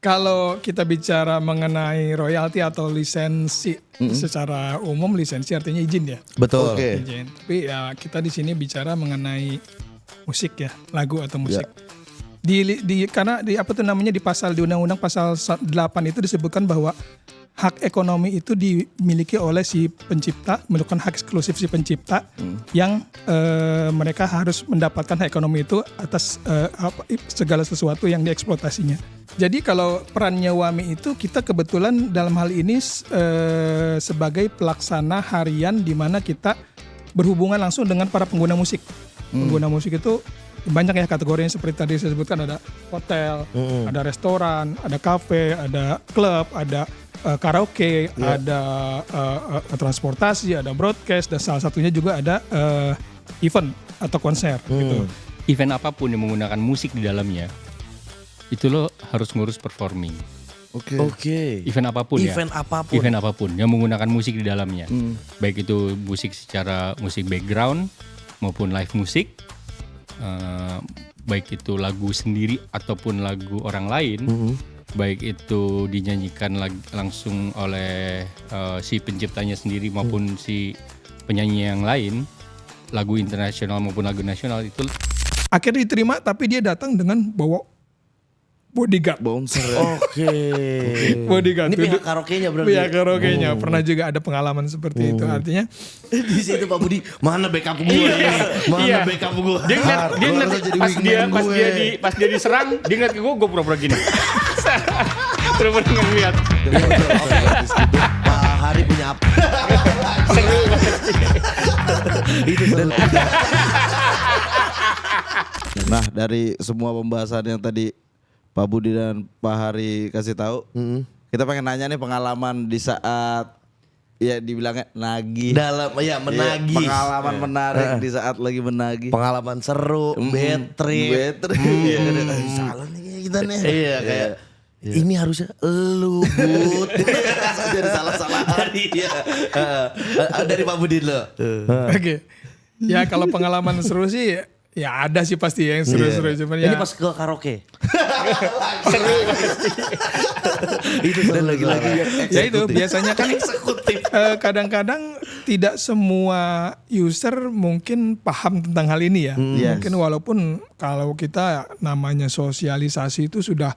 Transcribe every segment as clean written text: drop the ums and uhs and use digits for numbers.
Kalau kita bicara mengenai royalti atau lisensi secara umum, lisensi artinya izin ya. Betul. Oke. Izin. Tapi ya kita di sini bicara mengenai musik ya, lagu atau musik. Karena di apa tuh namanya di pasal di undang-undang pasal 8 itu disebutkan bahwa hak ekonomi itu dimiliki oleh si pencipta, merupakan hak eksklusif si pencipta yang mereka harus mendapatkan hak ekonomi itu atas segala sesuatu yang dieksploitasinya. Jadi kalau perannya WAMI itu kita kebetulan dalam hal ini sebagai pelaksana harian di mana kita berhubungan langsung dengan para pengguna musik. Pengguna musik itu banyak ya kategorinya seperti tadi saya sebutkan, ada hotel, ada restoran, ada kafe, ada klub, ada karaoke, ada transportasi, ada broadcast, dan salah satunya juga ada event atau konser gitu. Event apapun yang menggunakan musik di dalamnya, itu lo harus ngurus performing. Oke. Event apapun ya. Event apapun. Yang menggunakan musik di dalamnya. Baik itu musik secara musik background maupun live musik. Baik itu lagu sendiri ataupun lagu orang lain. Baik itu dinyanyikan langsung oleh si penciptanya sendiri maupun si penyanyi yang lain, lagu internasional maupun lagu nasional itu Akhirnya diterima, tapi dia datang dengan bawa bodyguard. Bouncer ya. Oke. Bodyguard. Ini pihak karaoke-nya berarti. Pihak karaoke-nya. Pernah juga ada pengalaman seperti itu. Artinya Di situ Pak Budi, mana backup gue ini? Mana backup gue? dia ngeliat pas dia diserang, dia ngeliat ke gue pura-pura gini. Pura-pura ngeliat. Pak Hari punya apa? Itu seru. Nah, dari semua pembahasan yang tadi Pak Budi dan Pak Hari kasih tahu, kita pengen nanya nih pengalaman di saat ya dibilangnya nagih. Dalam ya menagih. Pengalaman menarik di saat lagi menagih. Pengalaman seru, bad trip. Salah nih kita nih. Iya kayak ini harusnya elu Bud. Jadi salah-salah hari ya. Dari Pak Budi lo. oke. Ya kalau pengalaman seru sih ya ada sih pasti yang seru-seru. Cuman ya Ini pas ke karaoke. Itu seru lagi-lagi. ya itu biasanya kan kadang-kadang tidak semua user mungkin paham tentang hal ini ya. Mungkin walaupun kalau kita namanya sosialisasi itu sudah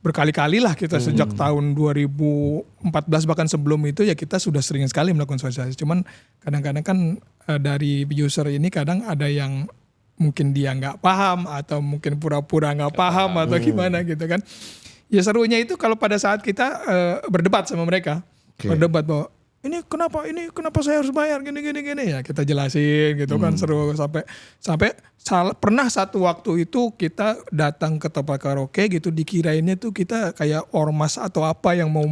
berkali-kali lah kita sejak tahun 2014 bahkan sebelum itu ya kita sudah sering sekali melakukan sosialisasi. Cuman kadang-kadang kan dari user ini kadang ada yang mungkin dia nggak paham atau mungkin pura-pura nggak paham atau gimana gitu kan. Ya serunya itu kalau pada saat kita berdebat sama mereka, berdebat bahwa ini kenapa saya harus bayar gini ya kita jelasin gitu kan, seru sampai pernah satu waktu itu kita datang ke tempat karaoke gitu dikirainnya tuh kita kayak ormas atau apa yang mau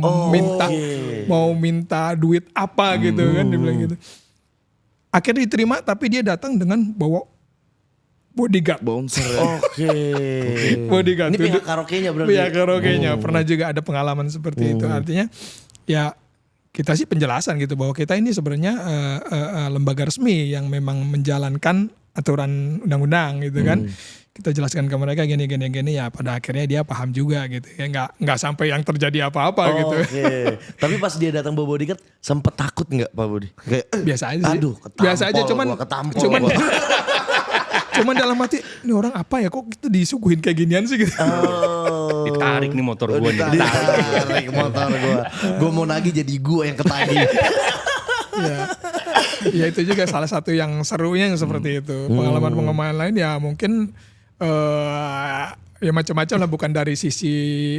minta duit apa gitu kan dibilang gitu. Akhirnya diterima tapi dia datang dengan bawa bodyguard. Bouncer ya. Bodyguard. Ini pihak karaoke-nya berarti. Pihak karaoke-nya. Pernah juga ada pengalaman seperti itu. Artinya ya kita sih penjelasan gitu bahwa kita ini sebenarnya lembaga resmi yang memang menjalankan aturan undang-undang gitu kan. Kita jelaskan ke mereka gini ya pada akhirnya dia paham juga gitu ya, nggak sampai yang terjadi apa-apa gitu. Oke. Tapi pas dia datang bawa bodyguard sempet takut nggak Pak Budi? Kayak Biasa aja sih. aduh, Biasa aja cuman gua. cuman dalam hati ini orang apa ya kok kita disuguhin kayak ginian sih gitu. ditarik nih motor gue nih. Ditarik motor gue. Gue mau nagih jadi gue yang ketagih. Ya itu juga salah satu yang serunya yang seperti itu. Pengalaman-pengalaman lain ya mungkin ya macam-macam lah, bukan dari sisi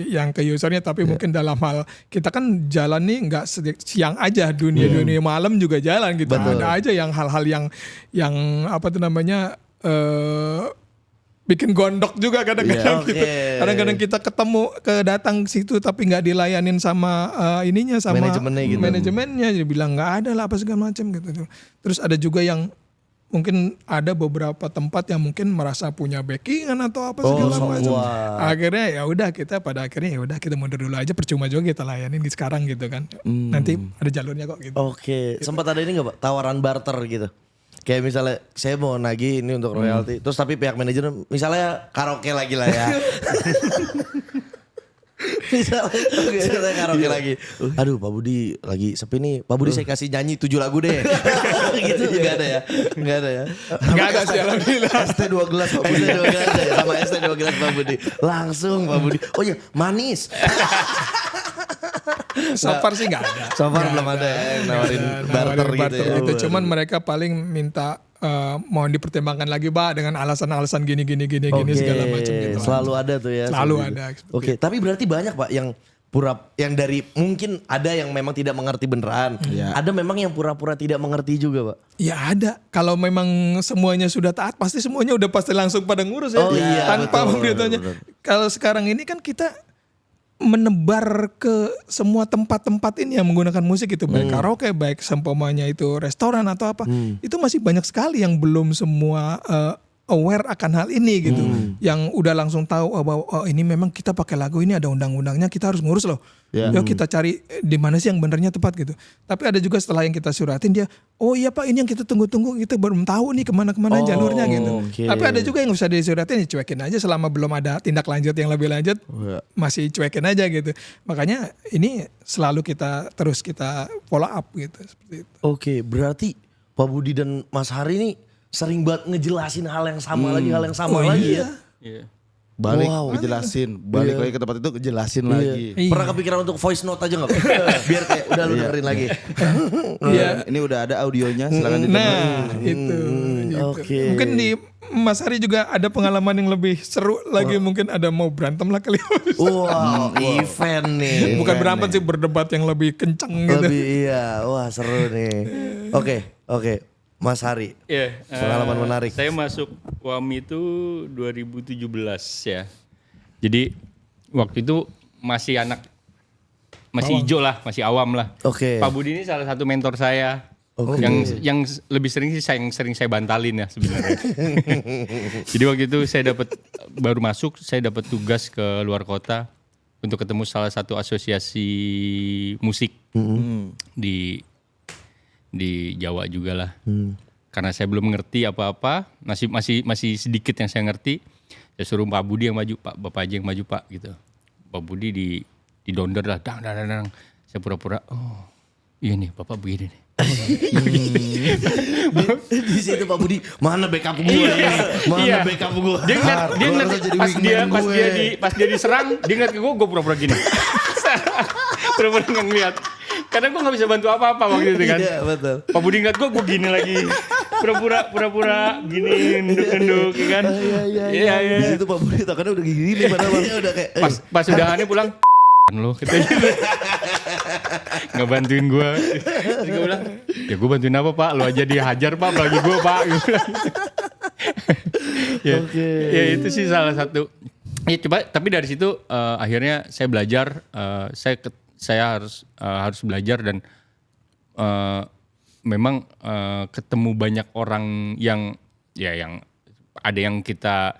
yang ke usernya tapi mungkin dalam hal kita kan jalan nih nggak siang aja, dunia malam juga jalan gitu. Betul. Ada aja yang hal-hal yang apa tuh namanya bikin gondok juga kadang-kadang gitu. Kadang-kadang kita datang situ tapi nggak dilayanin sama ininya sama manajemennya, jadi bilang nggak ada lah apa segala macam gitu. Terus ada juga yang mungkin ada beberapa tempat yang mungkin merasa punya backingan atau apa segala macam. Akhirnya ya udah kita mundur dulu aja, percuma juga kita layanin sekarang gitu kan. Nanti ada jalurnya kok gitu. Oke. Sempat ada ini nggak Pak? Tawaran barter gitu. Kayak misalnya saya mau nagih ini untuk royalti, terus tapi pihak manajer misalnya karaoke lagi lah ya. Misalnya karaoke lagi. Aduh Pak Budi lagi sepi nih. Pak Budi saya kasih nyanyi 7 lagu deh. Gitu enggak ada ya. Enggak ada ya. Enggak ada sih alhamdulillah. ST 2 gelas Pak Budi. ST 2 gelas ya. Sama ST 2 gelas Pak Budi. Langsung Pak Budi. Oh iya, manis. So far sih nggak ada. So far belum ada ya yang nawarin barter gitu ya. Itu cuman mereka paling minta mohon dipertimbangkan lagi Pak dengan alasan-alasan gini segala macam gitu. Selalu ada tuh ya. Selalu seperti ada. itu. Oke, tapi berarti banyak Pak yang yang dari mungkin ada yang memang tidak mengerti beneran. Ada memang yang pura-pura tidak mengerti juga Pak. Ya ada. Kalau memang semuanya sudah taat pasti semuanya udah pasti langsung pada ngurus ya. Oh iya, Tanpa betul, memberitahunya. Kalau sekarang ini kan kita menebar ke semua tempat-tempat ini yang menggunakan musik itu baik karaoke, baik seumpamanya itu restoran atau apa, itu masih banyak sekali yang belum semua aware akan hal ini gitu, yang udah langsung tahu bahwa ini memang kita pakai lagu ini ada undang-undangnya, kita harus ngurus loh. Yuk kita cari di mana sih yang benernya tepat gitu. Tapi ada juga setelah yang kita suratin dia, oh iya Pak ini yang kita tunggu-tunggu, kita belum tahu nih kemana-kemana jalurnya gitu. Tapi ada juga yang usah disuratin, dicuekin aja selama belum ada tindak lanjut yang lebih lanjut, masih cuekin aja gitu. Makanya ini selalu kita follow up gitu seperti itu. Oke, berarti Pak Budi dan Mas Hari ini sering banget ngejelasin hal yang sama lagi ya. Iya. Balik ngejelasin, balik lagi ke tempat itu ngejelasin lagi. Iya. Pernah kepikiran untuk voice note aja gak Pak? Biar kayak udah lu dengerin lagi. Ini udah ada audionya, silakan didengar. Nah itu. Oke. Mungkin di Mas Hari juga ada pengalaman yang lebih seru lagi, mungkin ada mau berantem lah kali. Wow, event nih. Bukan berantem sih, berdebat yang lebih kenceng gitu. Lebih iya, wah seru nih. Oke. Mas Hari, pengalaman menarik. Saya masuk WAMI itu 2017 ya. Jadi waktu itu masih masih hijau lah, masih awam lah. Oke. Pak Budi ini salah satu mentor saya. Yang lebih sering sih yang sering saya bantalin ya sebenarnya. Jadi waktu itu saya baru masuk, saya dapat tugas ke luar kota untuk ketemu salah satu asosiasi musik di Jawa juga lah. Karena saya belum ngerti apa-apa, masih sedikit yang saya ngerti. Saya suruh Pak Budi yang maju, Pak Bapak aja yang maju Pak gitu. Pak Budi di donder lah, dang. Saya pura-pura, oh iya nih Bapak begini nih. Di situ Pak Budi, mana backup gue ini? Mana backup gue? Dia ngeliat pas dia diserang, dia ngeliat ke gue pura-pura gini. Pura-pura nggak ngeliat. Karena gue gak bisa bantu apa-apa waktu itu kan. Iya betul. Pak Budi ngeliat gue gini lagi. Pura-pura gini, nunduk-nunduk ya kan. Iya. Di situ Pak Budi tangannya udah gini padahal Bang. Udah kayak Pas udahannya pulang, lo kita gitu. Nggak bantuin gue. Terus gue bilang, ya gue bantuin apa Pak? Lo aja dihajar Pak, apalagi gue Pak. Ya itu sih salah satu. Ya coba, tapi dari situ akhirnya saya belajar. Saya harus belajar dan memang ketemu banyak orang yang ada yang kita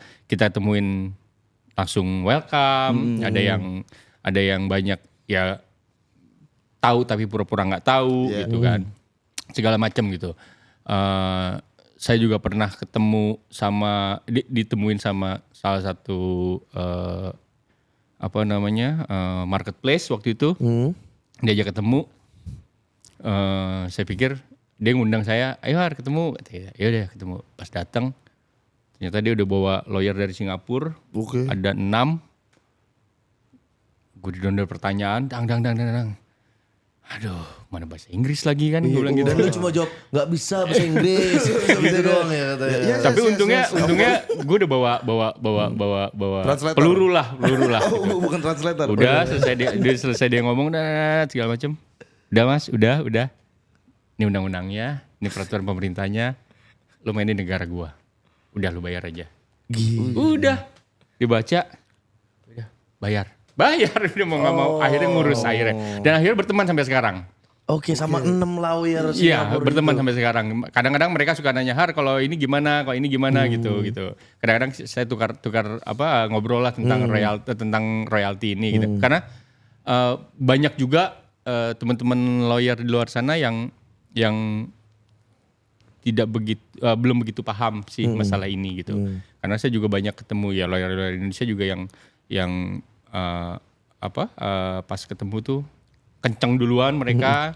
temuin langsung welcome, ada yang banyak ya tahu tapi pura-pura nggak tahu gitu kan, segala macam gitu. Saya juga pernah ditemuin sama salah satu marketplace waktu itu. Diajak ketemu, saya pikir dia ngundang saya, ayo Har ketemu, ya udah ketemu. Pas datang ternyata dia udah bawa lawyer dari Singapura, ada 6. Gue didonder pertanyaan, dang. Aduh, mana bahasa Inggris lagi kan? Gue bilang gitu. Dan lu cuma jawab nggak bisa bahasa Inggris, gitu doang ya katanya. Tapi untungnya gue udah bawa peluru lah. Oh, bukan translator. Udah selesai dia ngomong segala macam. Udah Mas, udah. Ini undang-undangnya, ini peraturan pemerintahnya. Lu main di negara gua. Udah lu bayar aja. Udah dibaca. Udah bayar udah mau nggak mau akhirnya ngurus dan akhirnya berteman sampai sekarang. Oke, sama 6 lawyer Iya, Singapura berteman itu. sampai sekarang. Kadang-kadang mereka suka nanya, Har kalau ini gimana gitu. Kadang-kadang saya tukar ngobrol lah tentang royalti ini gitu. Karena banyak juga teman-teman lawyer di luar sana yang tidak belum begitu paham sih masalah ini gitu. Karena saya juga banyak ketemu ya lawyer-lawyer Indonesia juga yang pas ketemu tuh kenceng duluan mereka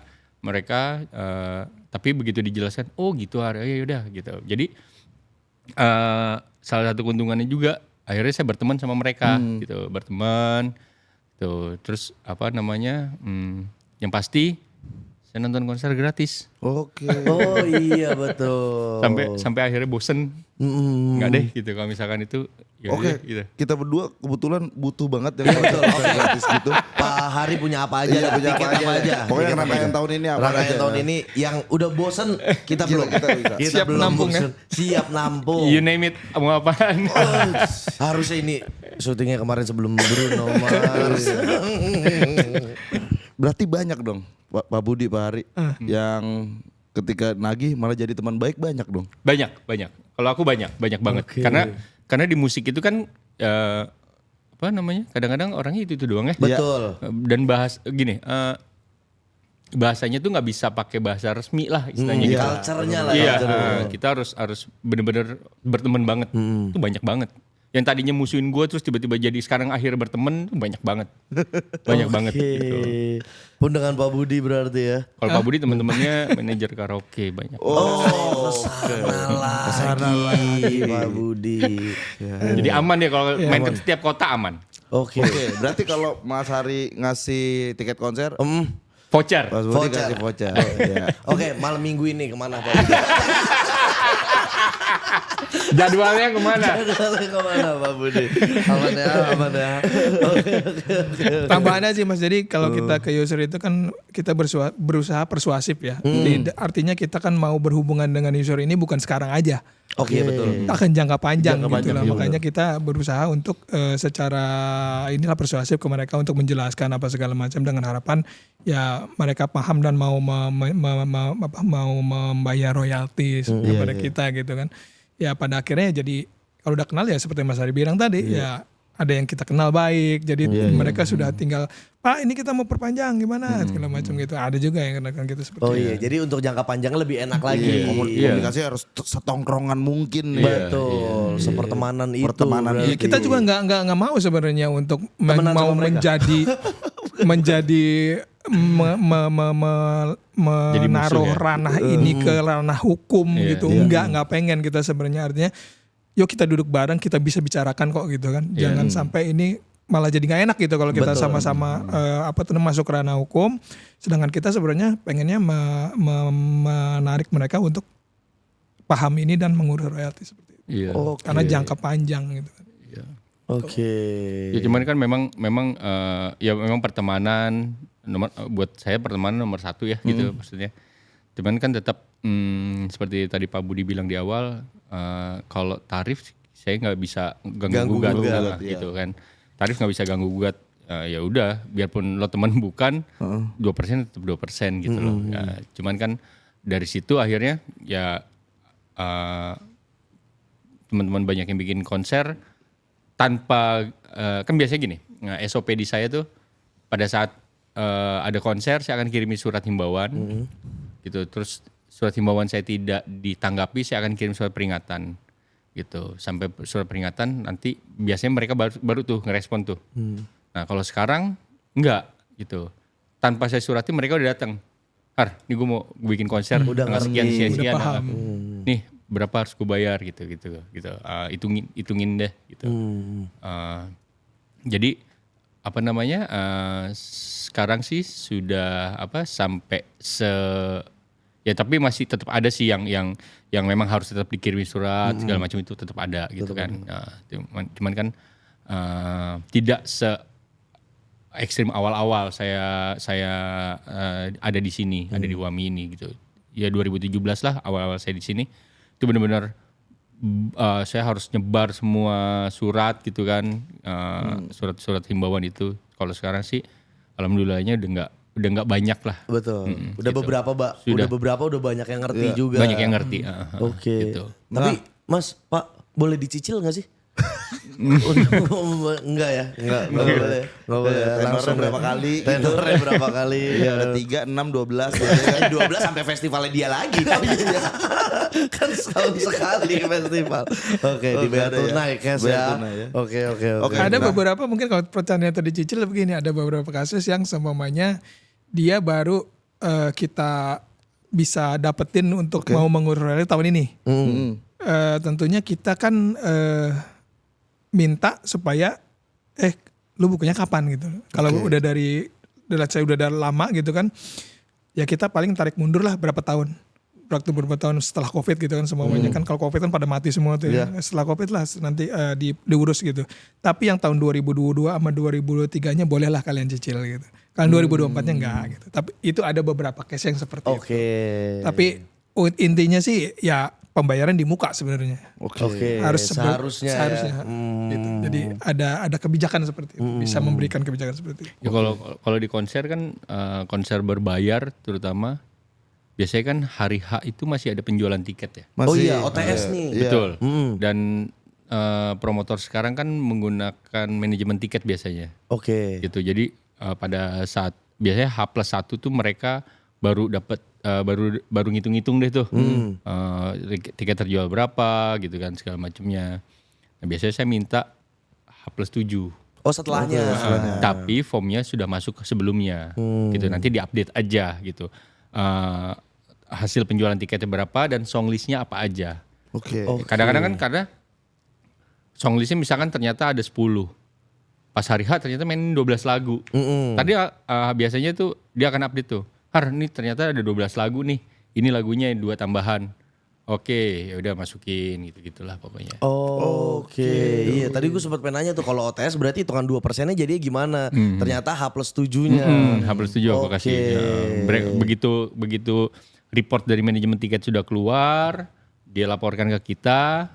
tapi begitu dijelaskan oh gitu ya udah gitu. Jadi salah satu keuntungannya juga akhirnya saya berteman sama mereka gitu, berteman tuh. Terus yang pasti saya nonton konser gratis. Oke. Oh iya betul. Sampai akhirnya bosen. Enggak deh gitu kalau misalkan itu. Ya Oke, gitu. kita berdua kebetulan butuh banget yang konser gratis gitu. Pak Hari punya apa aja, Iya, punya tiket apa aja. Pokoknya Tiket rangkaian tahun ini apa Rangkaian aja. tahun ini yang udah bosen kita belum. Kita bisa. Siap belum nampung, bosen. Siap nampung. You name it, mau apaan. Harusnya ini syutingnya kemarin sebelum Bruno Mars. Berarti banyak dong Pak Budi, Pak Hari yang ketika nagih malah jadi teman baik, banyak dong. Banyak. Kalau aku banyak banget. Oke. Karena di musik itu kan kadang-kadang orangnya itu doang ya. Betul. Dan bahasanya tuh nggak bisa pakai bahasa resmi lah istilahnya gitu. Culture-nya lah. Iya, culture. kita harus bener-bener berteman banget. Itu banyak banget. Yang tadinya musuhin gue terus tiba-tiba jadi sekarang akhirnya berteman, banyak banget. Banyak banget gitu. Pun dengan Pak Budi berarti ya. Kalau Pak Budi teman-temannya manajer karaoke banyak. Kesana lagi Pak Budi. Jadi aman ya kalau main ke setiap kota aman. Oke. Oke, berarti kalau Mas Hari ngasih tiket konser, Voucher. Mas Budi Voucher. kasih voucher. Iya. Oke, malam minggu ini kemana Pak Budi? Jadwalnya kemana? Kemana Pak Budi? Aman ya. Tambahannya sih Mas, jadi kalau kita ke user itu kan kita berusaha persuasif ya. Jadi artinya kita kan mau berhubungan dengan user ini bukan sekarang aja. Oke, betul. Akan jangka panjang Jangka gitu panjang, lah. iya, Makanya kita berusaha untuk secara inilah persuasif ke mereka untuk menjelaskan apa segala macam dengan harapan ya mereka paham dan mau membayar royalti kepada kita gitu kan. Ya pada akhirnya jadi kalau udah kenal ya seperti Mas Hari bilang tadi ya ada yang kita kenal baik. Jadi mereka sudah tinggal Pak ini kita mau perpanjang gimana segala macam gitu. Ada juga yang kenal kita seperti Oh itu. iya, jadi untuk jangka panjang lebih enak lagi. Komunikasi harus setongkrongan mungkin. Betul, sepertemanan itu. Pertemanan berarti. Ya, kita juga nggak mau sebenarnya untuk Temenan mau sama mereka. menjadi menaruh musuh ya? ranah ini ke ranah hukum gitu. Nggak pengen kita sebenarnya, artinya yuk kita duduk bareng, kita bisa bicarakan kok gitu kan. Jangan sampai ini malah jadi nggak enak gitu kalau kita sama-sama masuk ke ranah hukum, sedangkan kita sebenarnya pengennya menarik mereka untuk paham ini dan mengurus royalti seperti itu. Iya. Karena jangka panjang gitu kan. Oke. Ya cuman kan memang pertemanan buat saya pertemanan nomor satu ya gitu maksudnya. Cuman kan tetap seperti tadi Pak Budi bilang di awal kalau tarif saya nggak bisa ganggu gugat gitu kan. Tarif nggak bisa ganggu gugat. Ya udah biarpun lo teman bukan 2% tetap 2% gitu loh. Ya, cuman kan dari situ akhirnya ya teman-teman banyak yang bikin konser tanpa kan biasanya gini, SOP di saya tuh pada saat ada konser saya akan kirimi surat himbauan gitu. Terus surat himbauan saya tidak ditanggapi, saya akan kirim surat peringatan gitu. Sampai surat peringatan nanti biasanya mereka baru tuh ngerespon tuh. Nah kalau sekarang enggak gitu. Tanpa saya surati mereka udah datang. Har, nih gue mau bikin konser tanggal sekian. Udah paham. Nih berapa harus gue bayar gitu. Hitungin deh gitu. Jadi sekarang sih sudah sampai ya tapi masih tetap ada sih yang memang harus tetap dikirim surat segala macam itu tetap ada gitu kan. Cuman kan tidak se ekstrim awal-awal saya ada di sini, ada di WAMI ini gitu. Ya 2017 lah awal-awal saya di sini. Itu benar-benar saya harus nyebar semua surat gitu kan, surat-surat himbauan itu. Kalau sekarang sih alhamdulillahnya udah nggak banyak lah. Betul. Udah gitu. beberapa udah banyak yang ngerti juga. Banyak yang ngerti. Oke. Gitu. Tapi Mas, Pak boleh dicicil nggak sih? Enggak ya, enggak boleh. Enggak boleh. Tenornya berapa kali? Tenornya berapa kali? Iya, ada 3, 6, 12. 12 sampai festivalnya dia lagi. Kan setahun sekali festival. Oke, dibayar tunai cash ya. Oke. Ada beberapa mungkin kalau pertanyaan tadi dicicil begini, ada beberapa kasus yang seumpamanya dia baru kita bisa dapetin untuk mau mengurus royalti tahun ini. Tentunya kita kan minta supaya lu bukunya kapan gitu. Kalau udah saya udah dari lama gitu kan, ya kita paling tarik mundur lah berapa tahun. Waktu beberapa tahun setelah COVID gitu kan semuanya kan, kalau COVID kan pada mati semua tuh ya. Setelah COVID lah nanti diurus gitu. Tapi yang tahun 2022 sama 2023-nya bolehlah kalian cicil gitu. Kalau 2024-nya enggak gitu. Tapi itu ada beberapa case yang seperti itu. Tapi intinya sih ya pembayaran di muka sebenarnya. Seharusnya. Gitu. Jadi ada kebijakan seperti itu, bisa memberikan kebijakan seperti itu. Ya, kalau di konser kan konser berbayar terutama biasanya kan hari H itu masih ada penjualan tiket ya. OTS nih. Betul. Dan promotor sekarang kan menggunakan manajemen tiket biasanya. Gitu. Jadi pada saat biasanya H+1 tuh mereka baru dapat baru ngitung-ngitung deh tuh. Tiket terjual berapa gitu kan segala macamnya. Nah, biasanya saya minta H+7. Setelahnya. Tapi formnya sudah masuk sebelumnya. Gitu. Nanti diupdate aja gitu. Hasil penjualan tiketnya berapa dan songlistnya apa aja. Kadang-kadang kan karena songlistnya misalkan ternyata ada 10. Pas hari H ternyata main 12 lagu. Tadi biasanya tuh dia akan update tuh. Ini ternyata ada 12 lagu nih. Ini lagunya 2 tambahan. Ya udah masukin gitu-gitulah pokoknya. Iya, tadi gue sempat pengen nanya tuh kalau OTS berarti hitungan 2%-nya jadinya gimana? Ternyata H+7-nya. H+7 aku kasih. Begitu report dari manajemen tiket sudah keluar, dia laporkan ke kita,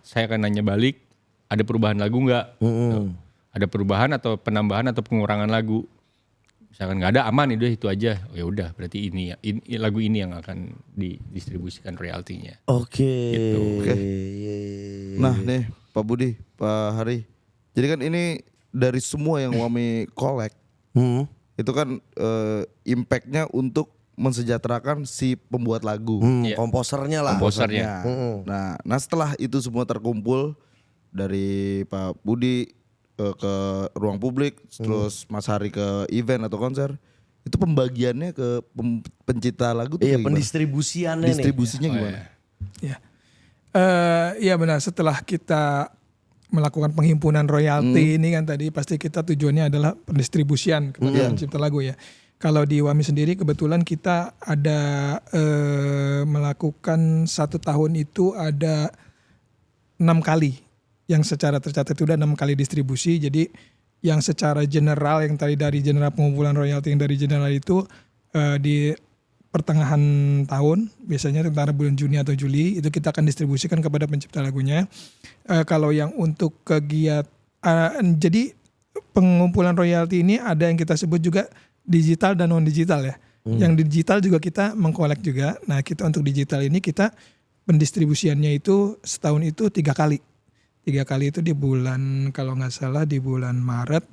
saya akan nanya balik, ada perubahan lagu nggak? Ada perubahan atau penambahan atau pengurangan lagu? Misalkan nggak ada, aman itu aja. Ya udah, berarti ini lagu ini yang akan didistribusikan royaltinya. Gitu. Nah nih Pak Budi, Pak Hari, jadi kan ini dari semua yang Wami collect, itu kan impactnya untuk mensejahterakan si pembuat lagu, komposernya lah. Nah setelah itu semua terkumpul dari Pak Budi ke ruang publik, terus Mas Hari ke event atau konser, itu pembagiannya ke pencipta lagu tuh pendistribusiannya distribusinya gimana? Iya benar, setelah kita melakukan penghimpunan royalti ini kan tadi pasti kita tujuannya adalah pendistribusian kepada pencipta lagu ya. Kalau di Wami sendiri kebetulan kita ada melakukan 1 tahun itu ada 6 kali yang secara tercatat itu udah 6 kali distribusi. Jadi yang secara general yang tadi dari general pengumpulan royalti yang dari general itu di pertengahan tahun biasanya antara bulan Juni atau Juli itu kita akan distribusikan kepada pencipta lagunya. Kalau yang untuk jadi pengumpulan royalti ini ada yang kita sebut juga digital dan non digital ya. Yang digital juga kita mengkolek juga. Nah kita untuk digital ini kita pendistribusiannya itu setahun itu 3 kali. 3 kali itu di bulan kalau nggak salah di bulan Maret,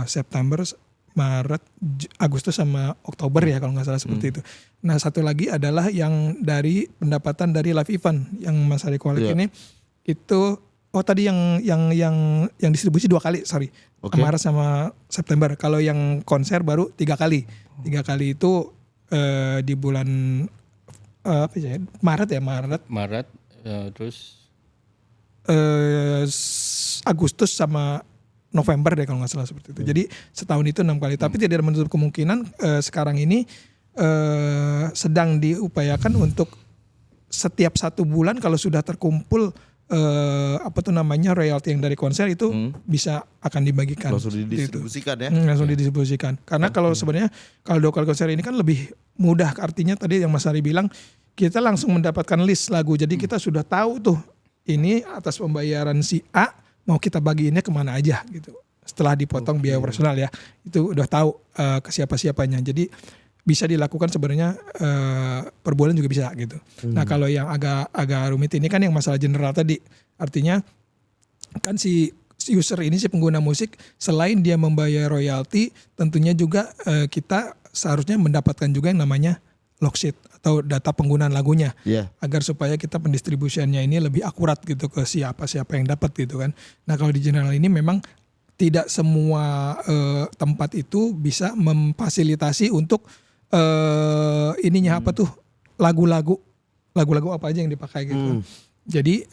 September, Maret, Agustus sama Oktober ya kalau nggak salah seperti itu. Nah satu lagi adalah yang dari pendapatan dari live event yang Mas Hari kolek ini itu tadi yang distribusi 2 kali Maret sama September. Kalau yang konser baru 3 kali. 3 kali itu di bulan Maret terus Agustus sama November deh kalau nggak salah seperti itu. Jadi setahun itu 6 kali. Tapi tidak menutup kemungkinan sekarang ini sedang diupayakan untuk setiap 1 bulan kalau sudah terkumpul royalti yang dari konser itu bisa akan dibagikan. Langsung didistribusikan ya? Langsung didistribusikan. Karena kalau sebenarnya kalau lokal konser ini kan lebih mudah. Artinya tadi yang Mas Hari bilang kita langsung mendapatkan list lagu. Jadi kita sudah tahu tuh ini atas pembayaran si A mau kita bagiinnya kemana aja gitu. Setelah dipotong biaya operasional ya. Itu udah tahu ke siapa-siapanya. Jadi bisa dilakukan sebenarnya per bulan juga bisa gitu. Nah kalau yang agak rumit ini kan yang masalah general tadi, artinya kan si user ini, si pengguna musik, selain dia membayar royalti, tentunya juga kita seharusnya mendapatkan juga yang namanya logsheet atau data penggunaan lagunya, agar supaya kita pendistribusiannya ini lebih akurat gitu ke siapa yang dapat gitu kan. Nah kalau di general ini memang tidak semua tempat itu bisa memfasilitasi untuk ininya apa tuh lagu-lagu apa aja yang dipakai gitu. Jadi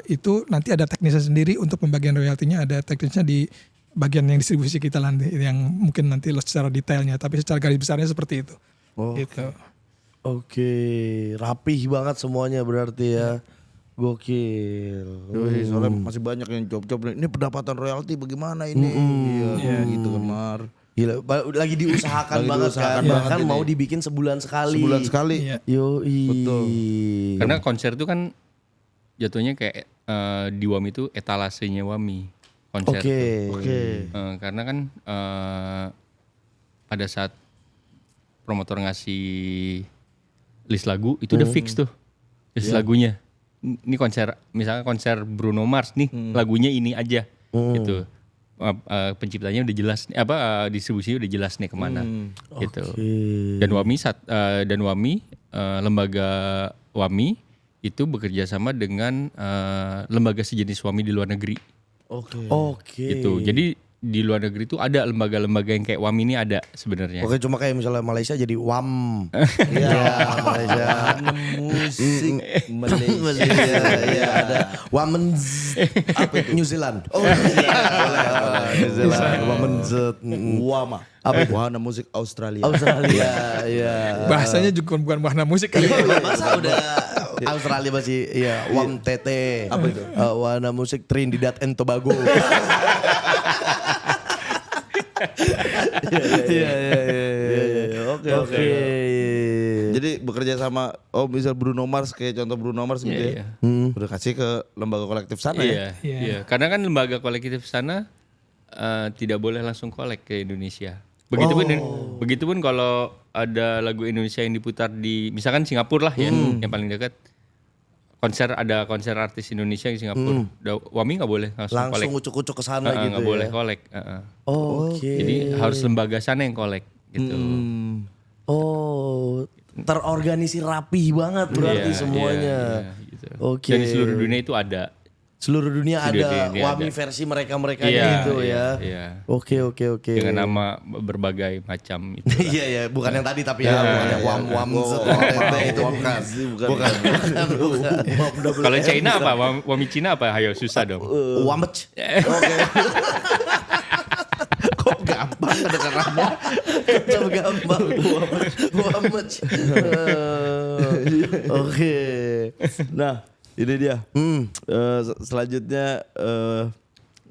itu nanti ada teknisnya sendiri untuk pembagian royaltinya, ada teknisnya di bagian yang distribusi kita nanti yang mungkin nanti secara detailnya, tapi secara garis besarnya seperti itu. Gitu. Oke, rapih banget semuanya berarti ya. Gokil. Soalnya masih banyak yang job-job ini pendapatan royalti bagaimana ini? Gitu kan Mar. Gila, lagi diusahakan banget kan. Bahkan mau dibikin sebulan sekali. Yoi. Betul. Karena konser itu kan jatuhnya kayak di WAMI itu etalasenya WAMI. Konser Oke. Karena kan pada saat promotor ngasih list lagu itu udah fix tuh list lagunya. Ini konser, misalnya konser Bruno Mars nih, lagunya ini aja gitu. Penciptanya udah jelas, distribusinya udah jelas nih kemana gitu. Dan WAMI lembaga WAMI itu bekerja sama dengan lembaga sejenis WAMI di luar negeri. Oke. Gitu. Jadi di luar negeri itu ada lembaga-lembaga yang kayak WAMI ini ada sebenarnya. Oke, cuma kayak misalnya Malaysia jadi WAM. Iya, Malaysia. Musik Malaysia. Iya, ada Wamenz. Apa itu? New Zealand. Oh, New Zealand. Wamenz. Wama. Apa itu? Wahana musik Australia. Iya. Bahasanya juga bukan wahana musik kali. Masa udah Australia masih ya WAM TT. Apa itu? Wahana musik Trinidad and Tobago. Oke. Jadi bekerja sama misal Bruno Mars, kayak contoh Bruno Mars gitu ya. Udah kasih ke lembaga kolektif sana ya. Iya. Karena kan lembaga kolektif sana tidak boleh langsung kolek ke Indonesia. Begitupun kalau ada lagu Indonesia yang diputar di misalkan Singapura lah ya, yang paling dekat. Ada konser artis Indonesia di Singapura. WAMI nggak boleh langsung kolek. Ucuk-ucuk ke sana gitu. Nggak boleh kolek. Oke. Jadi harus lembaga sana yang kolek gitu. Terorganisir rapih banget berarti semuanya. Gitu. Oke. Dan di seluruh dunia itu ada. Seluruh dunia ada WAMI versi mereka gitu ya. Iya. Oke. Dengan nama berbagai macam itu. Iya, bukan yang tadi tapi ya, bukan yang WAM itu bukan. Kalau China apa? WAMI Cina apa? Ayo susah dong. Wamech. Oke. Kok gampang kedengarannya? Kok gampang. Wamech. Oke. Nah, ini dia. Selanjutnya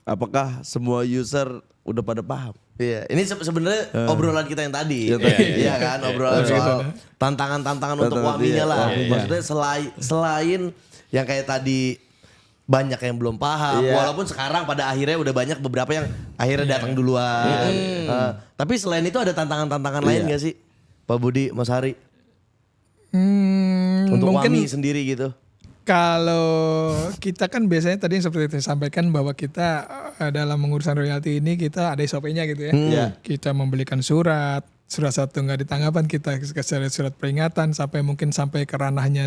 apakah semua user udah pada paham? Iya, ini sebenarnya obrolan kita yang tadi. Iya kan, obrolan soal tantangan-tantangan untuk WAMI-nya lah. Maksudnya selain yang kayak tadi banyak yang belum paham, walaupun sekarang pada akhirnya udah banyak beberapa yang akhirnya datang duluan. Tapi selain itu ada tantangan-tantangan lain gak sih? Pak Budi, Mas Hari? Untuk mungkin WAMI sendiri gitu. Kalau kita kan biasanya tadi yang seperti itu sampaikan bahwa kita dalam mengurusan royalti ini kita ada SOP-nya gitu ya. Kita membelikan surat satu nggak ditanggapan, kita kasih surat peringatan sampai ke ranahnya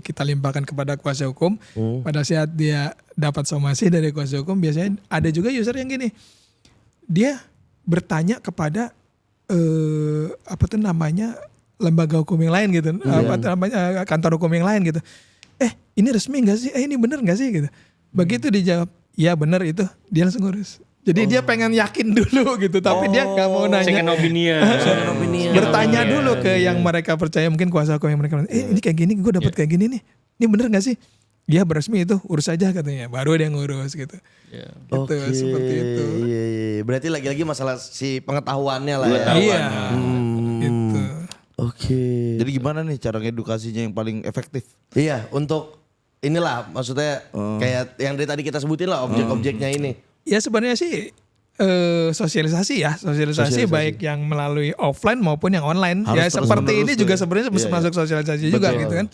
kita limpahkan kepada kuasa hukum. Pada saat dia dapat somasi dari kuasa hukum, biasanya ada juga user yang gini, dia bertanya kepada lembaga hukum yang lain gitu, kantor hukum yang lain gitu. Ini resmi nggak sih? Ini bener nggak sih? Gitu. Begitu dijawab, ya bener itu, dia langsung ngurus. Jadi dia pengen yakin dulu gitu, tapi dia nggak mau nanya. Second opinion. Bertanya dulu ke yang mereka percaya, mungkin kuasa hukum yang mereka. Ini kayak gini, gue dapat kayak gini nih. Ini bener nggak sih? Dia beresmi itu, urus aja katanya. Baru dia ngurus gitu. Gitu, seperti itu. Iya. Berarti lagi-lagi masalah si pengetahuannya lah ya. Iya. Gitu. Oke. Jadi gimana nih cara edukasinya yang paling efektif? Iya, untuk inilah maksudnya kayak yang dari tadi kita sebutin lah objek-objeknya ini. Ya sebenarnya sih sosialisasi baik yang melalui offline maupun yang online. Ya seperti ini juga sebenarnya masuk sosialisasi juga gitu kan.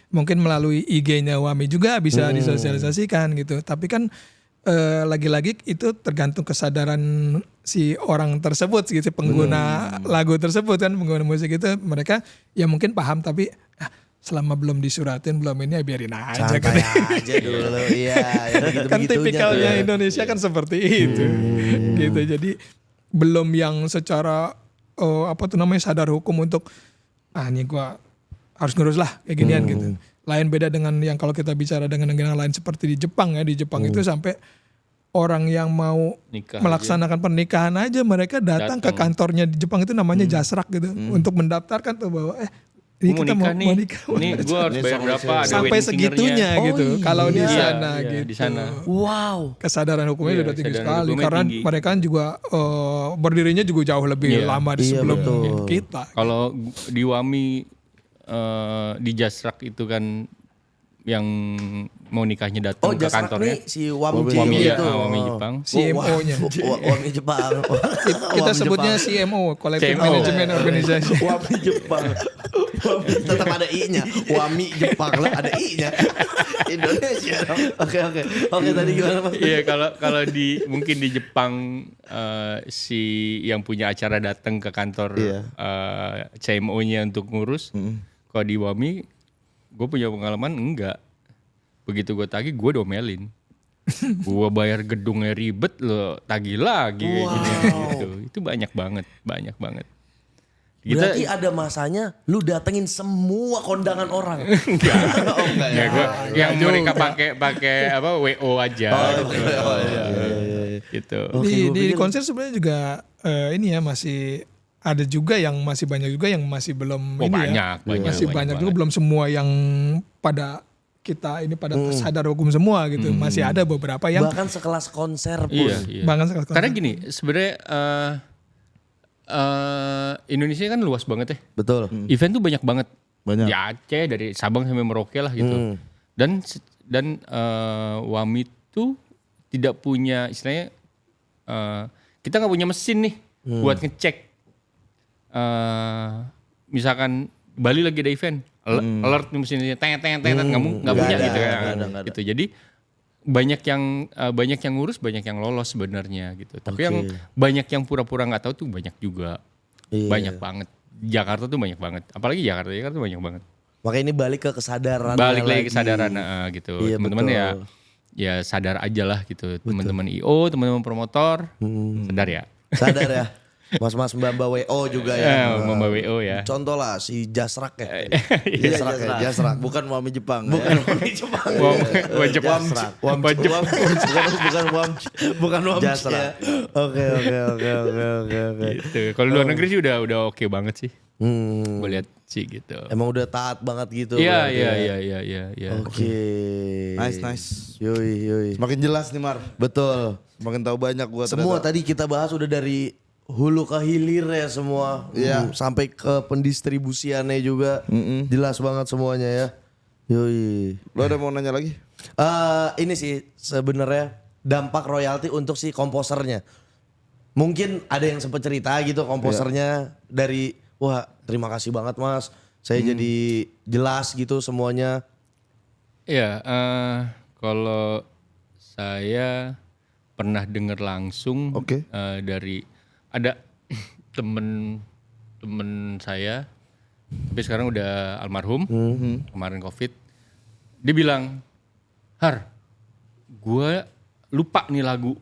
Mungkin melalui IG-nya WAMI juga bisa disosialisasikan gitu. Tapi kan lagi-lagi itu tergantung kesadaran si orang tersebut gitu, pengguna lagu tersebut kan, pengguna musik itu mereka ya mungkin paham tapi selama belum disuratin belum ini ya biarin aja Santai kan. aja dulu. Iya, ya Kan tipikalnya Indonesia kan seperti itu. Gitu. Jadi belum yang secara sadar hukum untuk ini gua harus ngurus lah kayak ginian gitu. Lain beda dengan yang kalau kita bicara dengan negara lain seperti di Jepang ya. Di Jepang itu sampai orang yang mau melaksanakan pernikahan aja mereka datang ke kantornya di Jepang itu namanya jasrak gitu untuk mendaftarkan tuh bahwa ini kita mau nikah. Ini gue harus bayar berapa? Ada sampai segitunya gitu. Kalau di sana gitu. Di sana. Wow. Kesadaran hukumnya sudah tinggi sekali karena mereka juga berdirinya juga jauh lebih lama di sebelum kita. Kalau di WAMI di Jasrak itu kan yang mau nikahnya datang ke kantornya. Si WAMI itu. WAMI Jepang. CMO-nya. WAMI Jepang. Kita sebutnya CMO, Collective Management Organization. WAMI Jepang. Tetap ada I-nya. WAMI Jepang lah ada I-nya. Indonesia. Oke, tadi gimana Mas? Iya, kalau mungkin di Jepang si yang punya acara datang ke kantor CMO-nya untuk ngurus. Kalau di WAMI gue punya pengalaman enggak. Begitu gue tagih gue domelin. Gue bayar gedungnya ribet lo tagih lagi kayak gini gitu. Itu banyak banget. Berarti ada masanya lu datengin semua kondangan orang. Enggak. Yang mereka pakai WO aja gitu. Di konser sebenarnya juga ini ya masih ada juga yang masih banyak juga yang masih belum banyak juga belum semua yang pada kita ini pada sadar hukum semua gitu. Masih ada beberapa yang bahkan sekelas konser pun. Iya. Bahkan sekelas konser. Karena gini, sebenarnya Indonesia kan luas banget ya. Betul. Event tuh banyak banget. Banyak. Di Aceh dari Sabang sampai Merauke lah gitu. Dan WAMI tuh tidak punya istilahnya kita nggak punya mesin nih buat ngecek. Misalkan Bali lagi ada event, alert nih mesinnya teng nggak punya gitu kan. Gitu. Jadi banyak yang ngurus, banyak yang lolos sebenarnya gitu. Tapi yang banyak yang pura-pura nggak tahu tuh banyak juga. Banyak banget. Jakarta tuh banyak banget. Apalagi Jakarta tuh banyak banget. Makanya ini balik ke kesadaran. Balik lagi kesadaran gitu. Iya, teman-teman ya sadar aja lah gitu. Teman-teman IO, teman-teman promotor, sadar ya. Sadar ya. Mas-mas mbak-mbak WO juga ya. Mbak WO ya. Contoh lah si Jasrak ya. Jasrak. Bukan WAMI Jepang. Bukan WAMI Jepang. Bukan WAMI Jasrak. Oke. Gitu. Kalau luar negeri sih udah oke banget sih. Gue lihat sih gitu. Emang udah taat banget gitu. Iya. Oke. Nice. Yoi. Semakin jelas nih Mar. Betul. Semakin tahu banyak gua Semua ternyata. tadi kita bahas udah dari hulu ke hilir ya semua. Sampai ke pendistribusiannya juga. Jelas banget semuanya ya. Yoi. Lo ada mau nanya lagi? Ini sih sebenarnya dampak royalti untuk si komposernya. Mungkin ada yang sempat cerita gitu komposernya dari wah terima kasih banget Mas. Saya jadi jelas gitu semuanya. Iya, kalau saya pernah dengar langsung dari ada temen saya, tapi sekarang udah almarhum, kemarin COVID. Dia bilang, Har, gue lupa nih lagu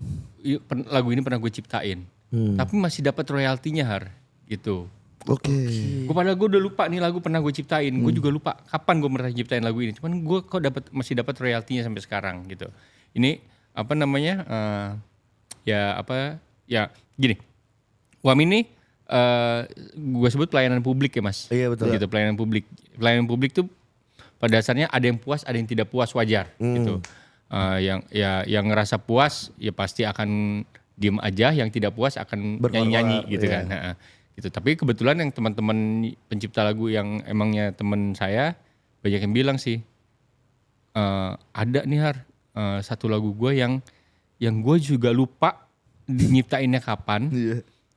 ini pernah gue ciptain, tapi masih dapat royaltinya Har, gitu. Gue padahal gue udah lupa nih lagu pernah gue ciptain, gue juga lupa kapan gue pernah ciptain lagu ini, cuman gue kok masih dapat royaltinya sampai sekarang gitu. Ini apa namanya? Gini. WAMI ini gue sebut pelayanan publik ya Mas. Iya betul. Gitu, pelayanan publik. Pelayanan publik tuh pada dasarnya ada yang puas, ada yang tidak puas, wajar gitu. Yang ngerasa puas ya pasti akan diem aja, yang tidak puas akan nyanyi-nyanyi gitu kan. Gitu. Tapi kebetulan yang teman-teman pencipta lagu yang emangnya teman saya banyak yang bilang sih ada nih Har satu lagu gue yang gue juga lupa nyiptainnya kapan.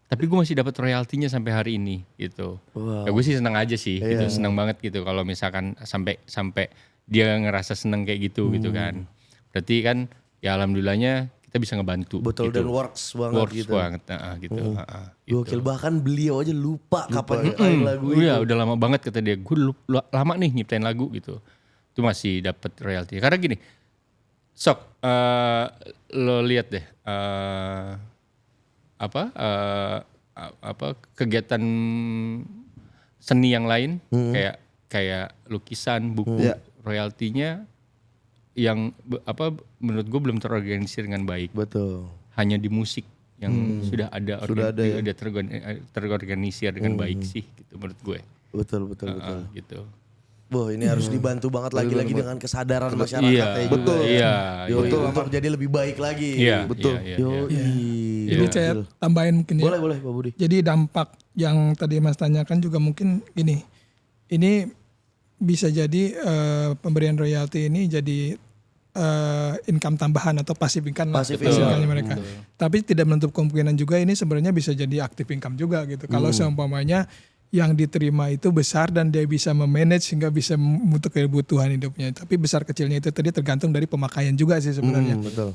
Tapi gue masih dapat royaltinya sampai hari ini gitu. Ya gue sih senang aja sih, gitu. Senang banget gitu kalau misalkan sampai dia ngerasa senang kayak gitu gitu kan. Berarti kan ya alhamdulillahnya kita bisa ngebantu. Betul, gitu. dan works banget Works gitu. banget, gitu. Gitu. Gokil, bahkan beliau aja lupa kapan nyiptain lagu itu. Iya, udah lama banget kata dia. Gue lama nih nyiptain lagu gitu. Itu masih dapat royalti. Karena gini, Sok, lo lihat deh kegiatan seni yang lain kayak lukisan, buku, royaltinya yang menurut gue belum terorganisir dengan baik. Betul. Hanya di musik yang sudah ada terorganisir dengan baik sih gitu menurut gue. Betul. Gitu. Wah, ini harus dibantu banget lagi dengan kesadaran masyarakatnya juga. Betul. Iya. Betul, untuk jadi lebih baik lagi. Iya. Betul. Jadi saya tambahin mungkin ya. Boleh Pak Budi. Jadi dampak yang tadi Mas tanyakan juga mungkin gini. Ini bisa jadi pemberian royalti ini jadi income tambahan atau passive income lah istilahnya mereka. Tapi tidak menutup kemungkinan juga ini sebenarnya bisa jadi active income juga gitu. Kalau seumpamanya yang diterima itu besar dan dia bisa memanage sehingga bisa untuk kebutuhan hidupnya. Tapi besar kecilnya itu tadi tergantung dari pemakaian juga sih sebenarnya. Betul.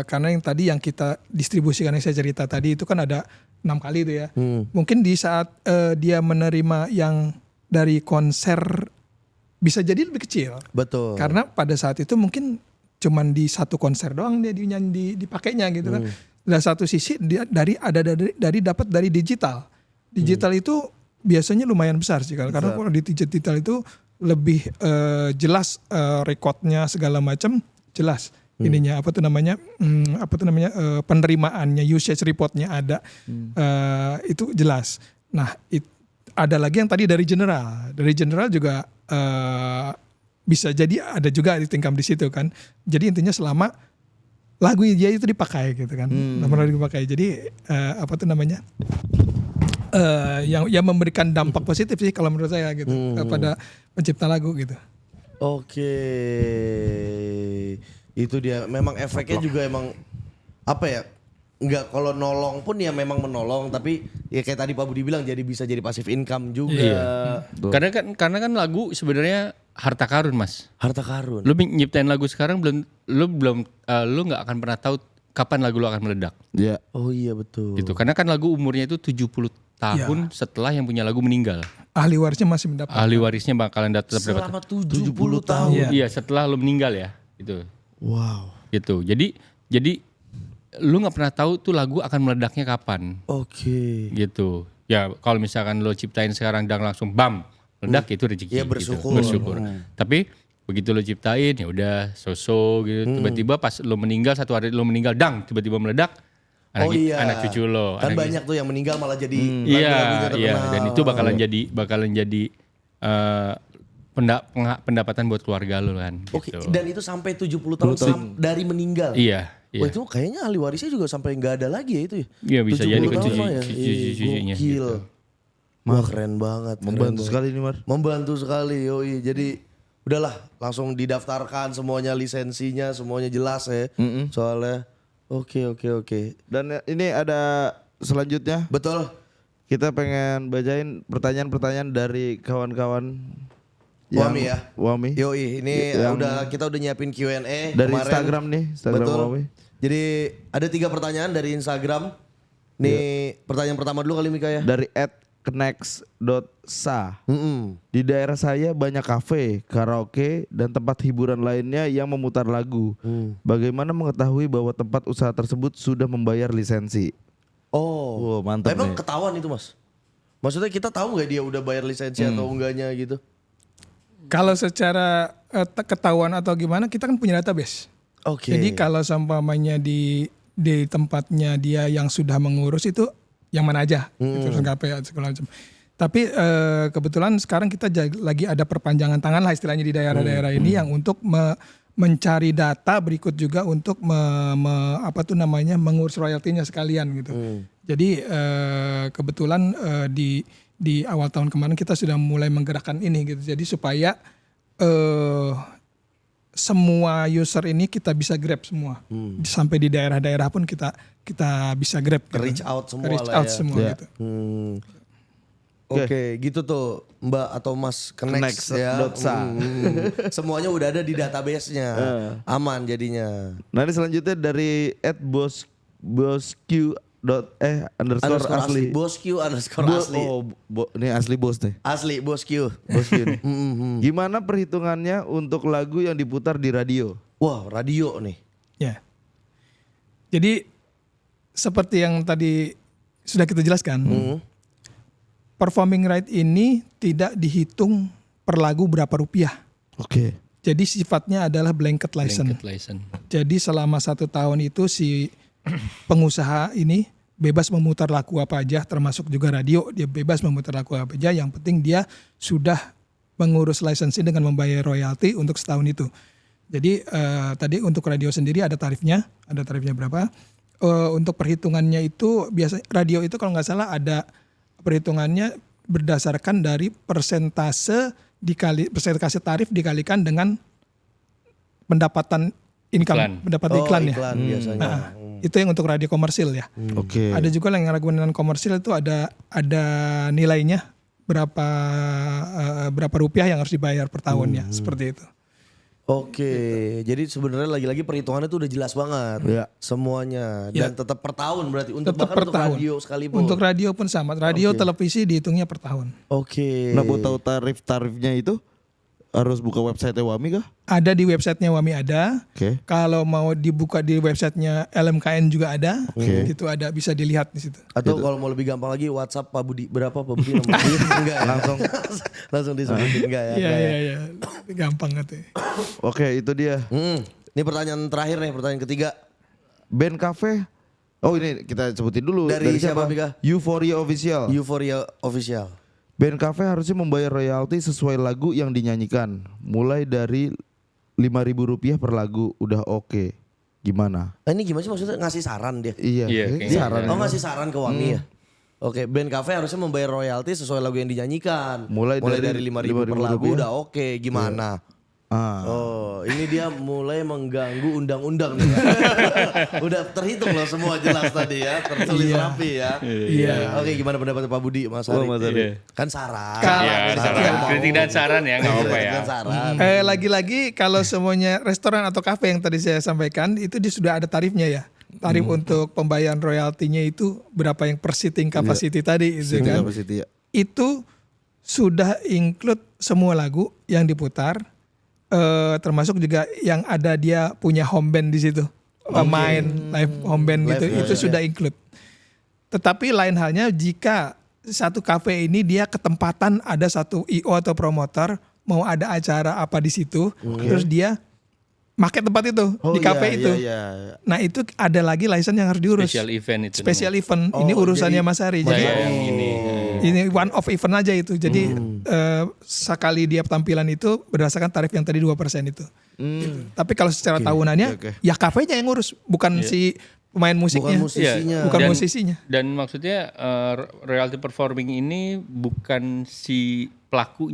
Karena yang tadi yang kita distribusikan yang saya cerita tadi itu kan ada 6 kali itu ya. Mungkin di saat dia menerima yang dari konser bisa jadi lebih kecil. Betul. Karena pada saat itu mungkin cuman di satu konser doang dia dipakainya gitu kan. Dan satu sisi dia dari dapat dari digital. Digital itu biasanya lumayan besar sih karena kalau di digital itu lebih jelas rekodnya segala macam jelas ininya penerimaannya usage reportnya ada itu jelas. Nah ada lagi yang tadi dari general juga bisa jadi ada juga income di situ kan. Jadi intinya selama lagu dia itu dipakai gitu kan, dipakai. Jadi yang memberikan dampak positif sih kalau menurut saya gitu pada pencipta lagu gitu. Oke, itu dia. Memang efeknya juga emang nggak kalau nolong pun ya memang menolong, tapi ya kayak tadi Pak Budi bilang bisa jadi passive income juga. Iya. Karena kan lagu sebenarnya harta karun, Mas. Harta karun. Lu nyiptain lagu sekarang lu nggak akan pernah tahu kapan lagu lu akan meledak. Iya. Oh iya betul. Gitu. Karena kan lagu umurnya itu 70 tahun setelah yang punya lagu meninggal. Ahli warisnya masih mendapat. Ahli warisnya bakalan tetap dapat. Selama 70 tahun. Iya, setelah lu meninggal ya, gitu. Wow. Gitu. Jadi lu nggak pernah tahu tuh lagu akan meledaknya kapan. Oke. Gitu. Ya kalau misalkan lo ciptain sekarang dan langsung bam meledak itu rezeki. Ya bersyukur. Gitu. Bersyukur. Tapi begitu lo ciptain ya udah so-so gitu. Tiba-tiba pas lo meninggal satu hari lo meninggal tiba-tiba meledak. Anak cucu lo. Kan banyak tuh yang meninggal malah jadi Iya. Dan itu bakalan jadi pendapatan buat keluarga lo kan. Oke. Gitu. Dan itu sampai 70 tahun dari meninggal. Iya. Wah itu kayaknya ahli warisnya juga sampai nggak ada lagi ya itu ya? Iya bisa 70 jadi ke tahun mah ya? cucu-cucunya. Gokil. Gitu. Wah keren banget. Membantu sekali nih Mar. Membantu sekali yoi. Jadi udahlah langsung didaftarkan semuanya, lisensinya semuanya jelas ya. Soalnya oke. Dan ini ada selanjutnya. Betul. Kita pengen bacain pertanyaan-pertanyaan dari kawan-kawan Wami ya. Wami. Yoi, ini kita udah nyiapin Q&A Dari kemarin. Instagram nih, Instagram Betul. Wami. Jadi ada 3 pertanyaan dari Instagram. Nih pertanyaan pertama dulu kali Mika ya. Dari @connects.sa. Di daerah saya banyak kafe, karaoke, dan tempat hiburan lainnya yang memutar lagu. Bagaimana mengetahui bahwa tempat usaha tersebut sudah membayar lisensi? Oh, mantap emang nih. ketahuan itu Mas? Maksudnya kita tahu nggak dia udah bayar lisensi atau enggaknya gitu? Kalau secara ketahuan atau gimana kita kan punya database. Oke. Jadi kalau seumpamanya di tempatnya dia yang sudah mengurus itu yang mana aja, gitu, segala macam. Tapi kebetulan sekarang kita lagi ada perpanjangan tangan lah istilahnya di daerah-daerah ini yang untuk mencari data berikut juga untuk mengurus royaltinya sekalian gitu. Jadi kebetulan di awal tahun kemarin kita sudah mulai menggerakkan ini gitu. Jadi supaya semua user ini kita bisa grab semua. Sampai di daerah-daerah pun kita bisa grab. Gitu. Reach out semua Reach lah out ya. semua gitu. Oke, gitu tuh Mbak atau Mas Kenex ya. Kenex.sa. Semuanya udah ada di database-nya. Aman jadinya. Nah ini selanjutnya dari @bosq underscore asli. Bosq underscore asli. Ini asli bos nih. Asli Bosq. Bos nih. Gimana perhitungannya untuk lagu yang diputar di radio? Wah, radio nih. Ya. Jadi seperti yang tadi sudah kita jelaskan, performing right ini tidak dihitung per lagu berapa rupiah. Oke. Jadi sifatnya adalah blanket license. Jadi selama 1 tahun itu si pengusaha ini bebas memutar lagu apa aja, termasuk juga radio, dia bebas memutar lagu apa aja. Yang penting dia sudah mengurus licensing dengan membayar royalti untuk setahun itu. Jadi tadi untuk radio sendiri ada tarifnya berapa? Untuk perhitungannya itu biasa radio itu kalau nggak salah ada perhitungannya berdasarkan dari persentase tarif dikalikan dengan pendapatan income, pendapatan iklan ya. Iklan biasanya. Itu yang untuk radio komersil ya. Oke. Ada juga yang ragunan komersil itu ada nilainya berapa rupiah yang harus dibayar per tahunnya seperti itu. Oke, jadi sebenarnya lagi-lagi perhitungannya itu udah jelas banget semuanya dan tetap per tahun berarti untuk Tetap bahkan per untuk tahun. radio sekalipun. Untuk radio pun sama. Radio televisi dihitungnya per tahun. Oke. Nah buat tahu tarifnya itu harus buka website Wami kah? Ada di websitenya Wami ada. Oke. Kalau mau dibuka di websitenya LMKN juga ada. Oke. Itu ada, bisa dilihat di situ. Atau kalau mau lebih gampang lagi WhatsApp Pak Budi, berapa Pak Budi nomornya? Enggak ya? langsung disebutin enggak ya? Iya. Gampang gitu. Oke itu dia. Ini pertanyaan terakhir nih, pertanyaan ketiga. Band Cafe. Oh ini kita sebutin dulu. Dari siapa, Bika? Euphoria Official. Euphoria Official. Band Cafe harusnya membayar royalti sesuai lagu yang dinyanyikan. Mulai dari Rp5.000 per lagu udah oke. Gimana? Ini gimana sih maksudnya ngasih saran dia? Iya. kayaknya Saran. Oh ngasih saran ke Wami ya? Oke, band Cafe harusnya membayar royalti sesuai lagu yang dinyanyikan. Mulai dari 5.000 per lagu udah oke. Gimana? Oh, ini dia mulai mengganggu undang-undang nih. Udah terhitung loh semua jelas tadi ya, tertulis rapi ya. Iya. Oke, gimana pendapat Pak Budi, Mas Ari? Mas Ari. Kan saran. Ya, saran. Kritik dan saran ya, nggak apa-apa ya. Kan saran. Lagi-lagi kalau semuanya restoran atau kafe yang tadi saya sampaikan itu dia sudah ada tarifnya ya. Tarif untuk pembayaran royaltinya itu berapa yang per seating capacity tadi itu kan. Capacity, ya. Itu sudah include semua lagu yang diputar. Termasuk juga yang ada dia punya home band di situ, main live home band gitu, itu sudah include. Tetapi lain halnya jika satu kafe ini dia ketempatan ada satu IO atau promotor mau ada acara apa di situ, terus dia pakai tempat itu di kafe itu. Nah itu ada lagi license yang harus diurus. Special event itu. Special event. Ini urusannya Mas Ari. Jadi yang ini. ini one off event aja itu. Jadi sekali dia tampilan itu berdasarkan tarif yang tadi 2% itu. Gitu. Tapi kalau secara tahunannya ya kafenya yang ngurus, bukan si pemain musiknya. Bukan musisinya. Bukan musisinya. Dan maksudnya royalty performing ini bukan si pelaku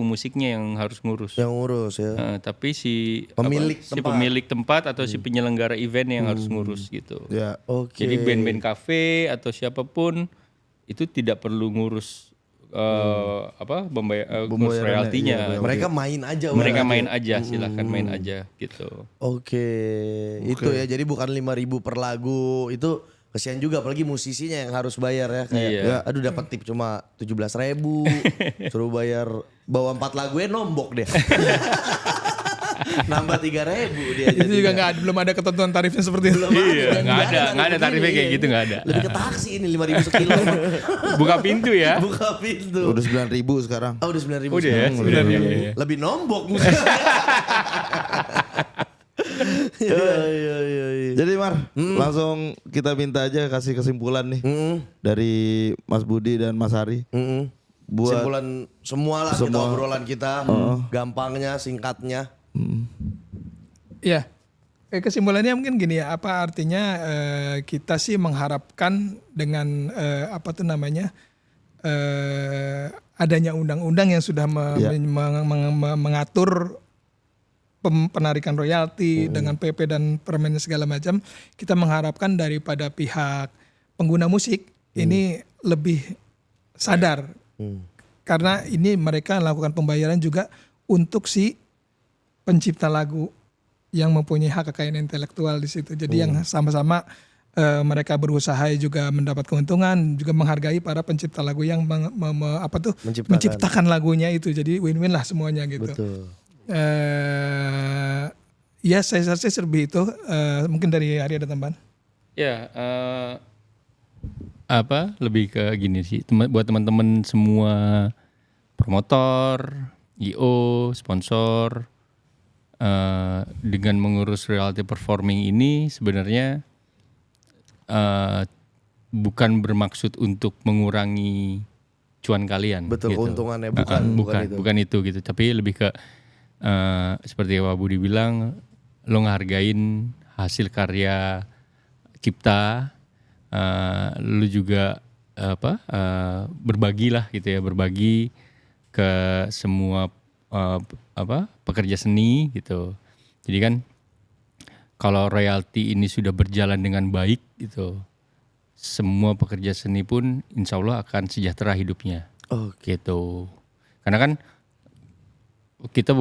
musiknya yang harus ngurus. Yang ngurus ya. Tapi si Pemilik tempat atau si penyelenggara event yang harus ngurus gitu. Ya. Oke. Jadi band-band kafe atau siapapun itu tidak perlu ngurus ngurus royaltinya. Mereka main aja. Mereka main aja, silahkan main aja gitu. Oke. Itu ya. Jadi bukan 5.000 per lagu itu kesian juga, apalagi musisinya yang harus bayar ya. Kayak, aduh dapat tip cuma 17.000, suruh bayar bawa 4 lagu nombok deh. Nambah 3.000 dia. Itu juga belum ada ketentuan tarifnya seperti itu. Iya, nggak ada tarifnya kayak gitu, nggak ada. Lebih ke taksi ini 5.000 sekilo. Buka pintu ya. Buka pintu. Udah 9.000 sekarang. Oh udah 9.000. Udah ya, 9.000. Lebih nombok musik. Iya. Jadi Mar, langsung kita minta aja kasih kesimpulan nih dari Mas Budi dan Mas Hari. Buat Kesimpulan semua lah kita obrolan kita, gampangnya, singkatnya. Ya, kesimpulannya mungkin gini ya. Apa artinya kita sih mengharapkan dengan adanya undang-undang yang sudah mengatur penarikan royalti dengan PP dan permen segala macam, kita mengharapkan daripada pihak pengguna musik ini lebih sadar. Karena ini mereka lakukan pembayaran juga untuk si pencipta lagu yang mempunyai hak kekayaan intelektual di situ. Jadi yang sama-sama mereka berusaha juga mendapat keuntungan, juga menghargai para pencipta lagu yang menciptakan lagunya itu. Jadi win-win lah semuanya gitu. Betul. Ya saya rasa lebih itu. Mungkin dari Ari ada tambahan? Ya, lebih ke gini sih, buat teman-teman semua promotor, IO, sponsor, dengan mengurus royalty performing ini sebenarnya bukan bermaksud untuk mengurangi cuan kalian. Betul, gitu. keuntungannya bukan itu gitu, tapi lebih ke seperti Pak Budi bilang, lo ngehargain hasil karya cipta, lu juga berbagi lah gitu ya, berbagi ke semua pekerja seni gitu. Jadi kan kalau royalti ini sudah berjalan dengan baik gitu, semua pekerja seni pun insya Allah akan sejahtera hidupnya. Gitu. Karena kan kita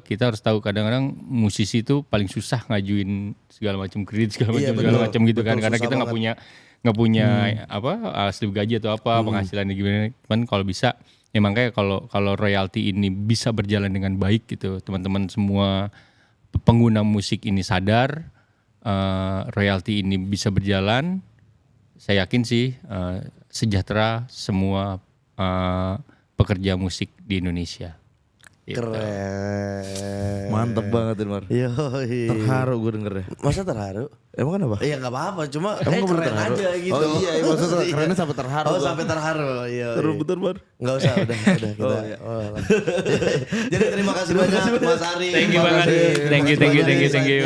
kita harus tahu kadang-kadang musisi itu paling susah ngajuin segala macam kredit segala macam gitu kan, karena kita nggak punya slip gaji atau penghasilannya gimana. Cuman kalau bisa ya makanya kalau royalti ini bisa berjalan dengan baik gitu, teman-teman semua pengguna musik ini sadar royalti ini bisa berjalan, saya yakin sih sejahtera semua pekerja musik di Indonesia. Keren. Mantep banget Mar. Terharu gue dengernya. Masa terharu? Emang kenapa? Iya gak apa-apa, cuma Emang keren terharu? aja gitu. Oh iya, maksudnya kerennya sampai terharu. Oh sampai terharu. Iya. Terus bentar Mar. Gak usah, udah kita. Jadi terima kasih banyak Mas Ari. Thank you banget. Thank you.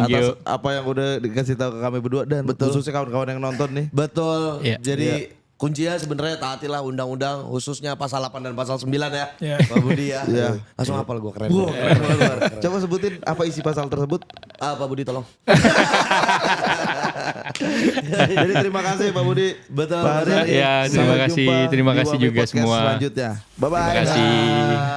Atas apa yang udah dikasih tahu ke kami berdua dan khususnya kawan-kawan yang nonton nih. Betul. Iya. Jadi kuncinya sebenarnya taatilah undang-undang, khususnya pasal 8 dan pasal 9 ya. Iya. Pak Budi ya. Iya. Langsung hafal gue, keren. Keren. Coba sebutin apa isi pasal tersebut. Pak Budi tolong. Jadi terima kasih Pak Budi. Betul. Pak Ari. Ya, terima kasih. Terima kasih juga semua. Selanjutnya. Bye bye. Terima kasih.